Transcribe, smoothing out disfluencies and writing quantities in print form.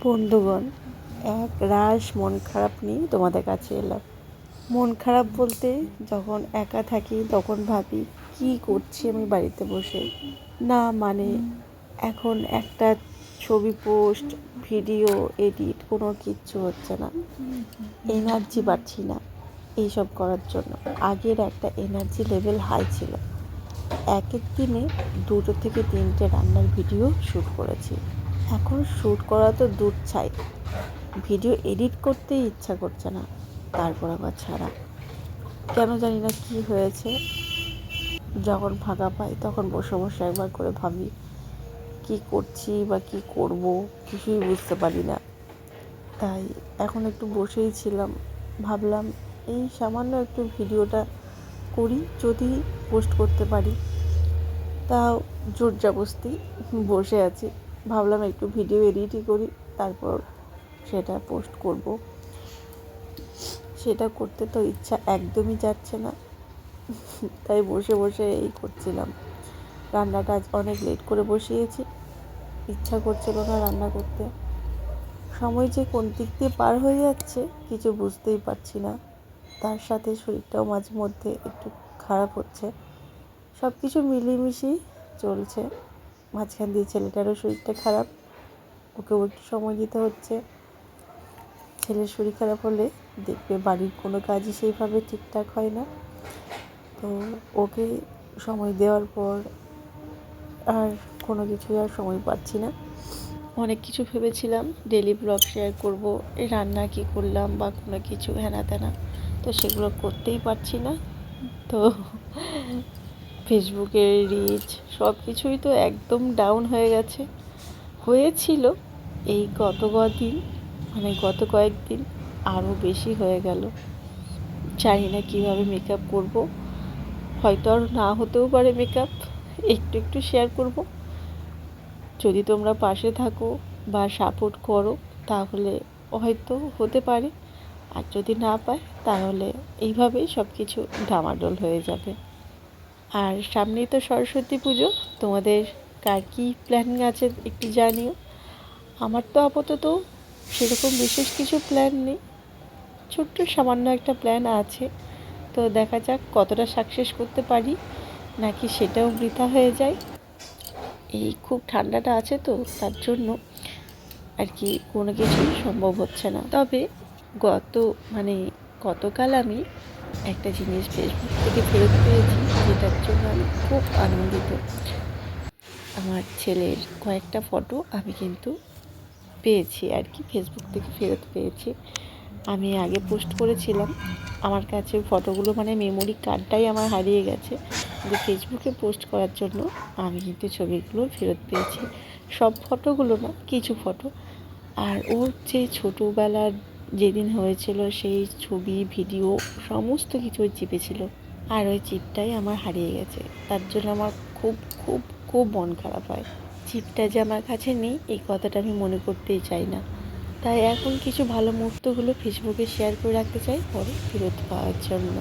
বন্ধুগণ, এক রাশ মন খারাপ নিয়ে তোমাদের কাছে এলাম। মন খারাপ বলতে যখন একা থাকি তখন ভাবি কি করছি আমি বাড়িতে বসে। না মানে এখন একটা ছবি পোস্ট, ভিডিও এডিট কোনো কিচ্ছু হচ্ছে না, এনার্জি পাচ্ছি না এইসব করার জন্য। আগের একটা এনার্জি লেভেল হাই ছিল, এক এক দিনে 2 থেকে 3টে রান্নার ভিডিও শ্যুট করেছি। এখন শ্যুট করা তো দূর ছাই, ভিডিও এডিট করতেই ইচ্ছা করছে না। তারপর আবার ছাড়া, কেন জানি না কি হয়েছে। যখন ফাঁকা পাই তখন বসে বসে একবার করে ভাবি কি করছি বা কি করব, কিছুই বুঝতে পারি না। তাই এখন একটু বসেই ছিলাম, ভাবলাম এই সামান্য একটু ভিডিওটা করি, যদি পোস্ট করতে পারি। তাও জোর জবরদস্তি বসে আছি, ভাবলাম একটু ভিডিও এডিটই করি, তারপর সেটা পোস্ট করব। সেটা করতে তো ইচ্ছা একদমই যাচ্ছে না, তাই বসে বসে এই করছিলাম। রান্নাটা আজ অনেক লেট করে বসিয়েছি, ইচ্ছা করছিল না রান্না করতে। সময় যে কোন দিক দিয়ে পার হয়ে যাচ্ছে কিছু বুঝতেই পারছি না। তার সাথে শরীরটাও মাঝে মধ্যে একটু খারাপ হচ্ছে। সব কিছু মিলিয়ে চলছে। মাঝখান দিয়ে ছেলেটারও শরীরটা খারাপ, ওকেও একটু সময় দিতে হচ্ছে। ছেলের শরীর খারাপ হলে দেখবে বাড়ির কোনো কাজই সেইভাবে ঠিকঠাক হয় না। তো ওকে সময় দেওয়ার পর আর কোনো কিছুই আর সময় পাচ্ছি না। অনেক কিছু ভেবেছিলাম ডেলি ব্লগ শেয়ার করব, এই রান্না কী করলাম বা কোনো কিছু হেনা তেনা, তো সেগুলো করতেই পারছি না। তো ফেসবুকের রিচ সব কিছুই তো একদম ডাউন হয়ে গেছে, হয়েছিল এই গত কদিন, মানে গত কয়েকদিন আরও বেশি হয়ে গেল। জানি না কীভাবে মেকআপ করব, হয়তো আর না হতেও পারে মেকআপ, একটু একটু শেয়ার করব। যদি তোমরা পাশে থাকো বা সাপোর্ট করো তাহলে হয়তো হতে পারে, আর যদি না পায় তাহলে এইভাবেই সব কিছু ডামাডোল হয়ে যাবে। আর সামনেই তো সরস্বতী পুজো, তোমাদের কার কী প্ল্যানিং আছে একটু জানিও। আমার তো আপাতত সেরকম বিশেষ কিছু প্ল্যান নেই, ছোট্ট সামান্য একটা প্ল্যান আছে। তো দেখা যাক কতটা সাকসেস করতে পারি, নাকি সেটাও বৃথা হয়ে যায়। এই খুব ঠান্ডাটা আছে তো তার জন্য আর কি কোনো কিছুই সম্ভব হচ্ছে না। তবে গতকাল আমি একটা জিনিস ফেসবুক থেকে ফেরত পেয়েছি, যেটার জন্য আমি খুব আনন্দিত। আমার ছেলের কয়েকটা ফটো আমি কিন্তু পেয়েছি আর কি, ফেসবুক থেকে ফেরত পেয়েছি। আমি আগে পোস্ট করেছিলাম, আমার কাছে ফটোগুলো মানে মেমোরি কার্ডটাই আমার হারিয়ে গেছে, কিন্তু ফেসবুকে পোস্ট করার জন্য আমি কিন্তু ছবিগুলো ফেরত পেয়েছি। সব ফটোগুলো না, কিছু ফটো। আর ওর যে ছোটোবেলার যেদিন হয়েছিল সেই ছবি ভিডিও সমস্ত কিছু ওই চিপে ছিল, আর ওই চিপটাই আমার হারিয়ে গেছে। তার জন্য আমার খুব খুব খুব মন খারাপ হয়। চিপটা যে আমার কাছে নেই এই কথাটা আমি মনে করতেই চাই না। তাই এখন কিছু ভালো মুহূর্তগুলো ফেসবুকে শেয়ার করে রাখতে চাই পরে ফেরত পাওয়ার জন্য।